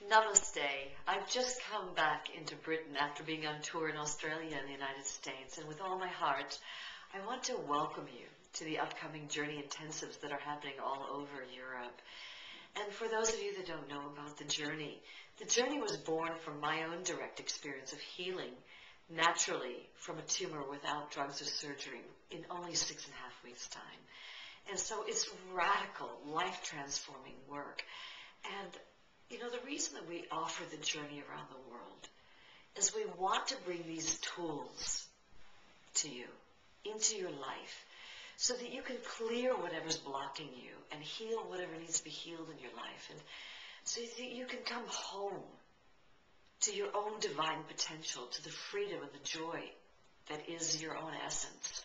Namaste. I've just come back into Britain after being on tour in Australia and the United States, and with all my heart, I want to welcome you to the upcoming Journey Intensives that are happening all over Europe. And for those of you that don't know about the journey was born from my own direct experience of healing naturally from a tumor without drugs or surgery in only 6.5 weeks' time. And so it's radical, life-transforming work. And you know, the reason that we offer the journey around the world is we want to bring these tools to you, into your life, so that you can clear whatever's blocking you and heal whatever needs to be healed in your life, and so that you can come home to your own divine potential, to the freedom and the joy that is your own essence.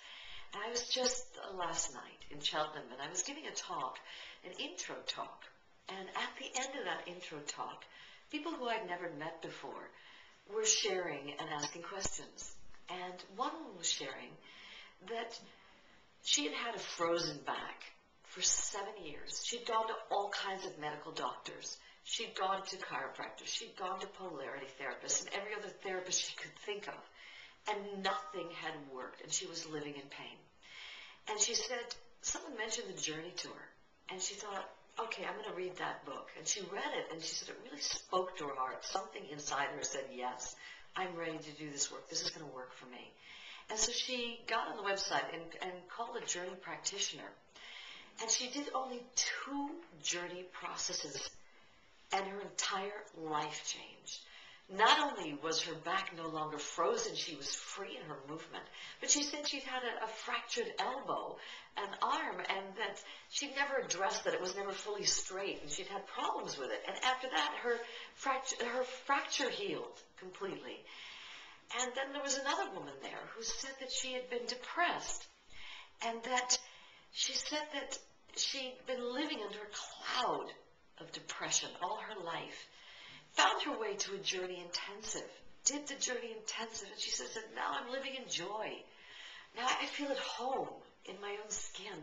And I was just last night in Cheltenham, and I was giving a talk, an intro talk. And at the end of that intro talk, people who I'd never met before were sharing and asking questions. And one woman was sharing that she had had a frozen back for 7 years. She'd gone to all kinds of medical doctors. She'd gone to chiropractors. She'd gone to polarity therapists and every other therapist she could think of. And nothing had worked, and she was living in pain. And she said, someone mentioned the journey to her, and she thought, okay, I'm going to read that book. And she read it, and she said it really spoke to her heart. Something inside her said, yes, I'm ready to do this work. This is going to work for me. And so she got on the website and called a journey practitioner. And she did only 2 journey processes, and her entire life changed. Not only was her back no longer frozen, she was free in her movement, but she said she'd had a fractured elbow, an arm, and that she'd never addressed that it was never fully straight, and she'd had problems with it. And after that, her fracture healed completely. And then there was another woman there who said that she had been depressed, and that she said that she'd been living under a cloud of depression all her life. Found her way to a journey intensive, did the journey intensive, and she says that now I'm living in joy. Now I feel at home in my own skin.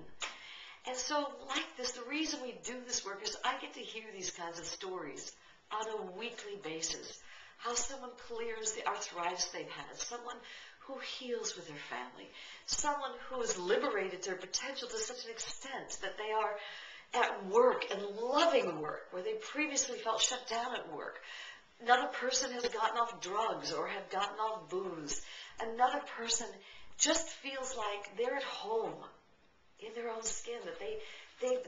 And so like this, the reason we do this work is I get to hear these kinds of stories on a weekly basis. How someone clears the arthritis they've had, someone who heals with their family, someone who has liberated their potential to such an extent that they are at work and loving work, where they previously felt shut down at work. Another person has gotten off drugs or have gotten off booze. Another person just feels like they're at home in their own skin, that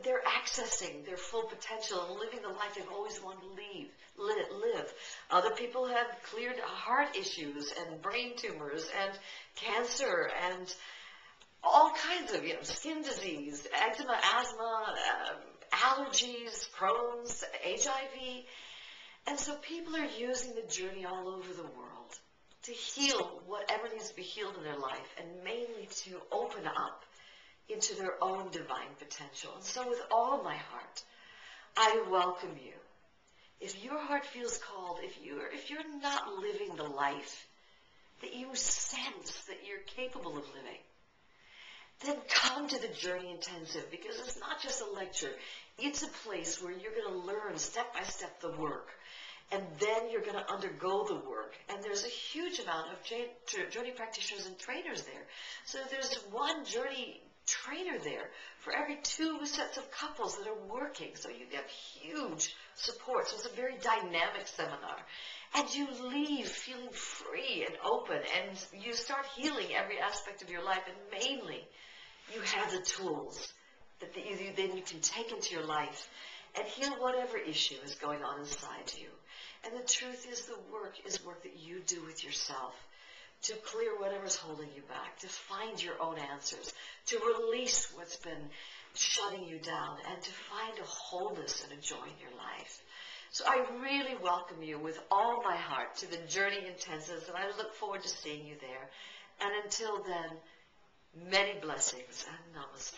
they're accessing their full potential and living the life they've always wanted to live. Other people have cleared heart issues and brain tumors and cancer and all kinds of, skin disease, eczema, asthma, allergies, Crohn's, HIV. And so people are using the journey all over the world to heal whatever needs to be healed in their life, and mainly to open up into their own divine potential. And so with all my heart, I welcome you. If your heart feels called, if you're not living the life that you sense that you're capable of living, then come to the Journey Intensive, because it's not just a lecture. It's a place where you're going to learn step by step the work, and then you're going to undergo the work. And there's a huge amount of journey practitioners and trainers there. So there's one journey trainer there for every 2 sets of couples that are working. So you get huge support. So it's a very dynamic seminar. And you leave feeling free and open, and you start healing every aspect of your life, and mainly you have the tools that then you can take into your life and heal whatever issue is going on inside you. And the truth is, the work is work that you do with yourself to clear whatever's holding you back, to find your own answers, to release what's been shutting you down, and to find a wholeness and a joy in your life. So I really welcome you with all my heart to the Journey Intensives, and I look forward to seeing you there. And until then, many blessings and namaste.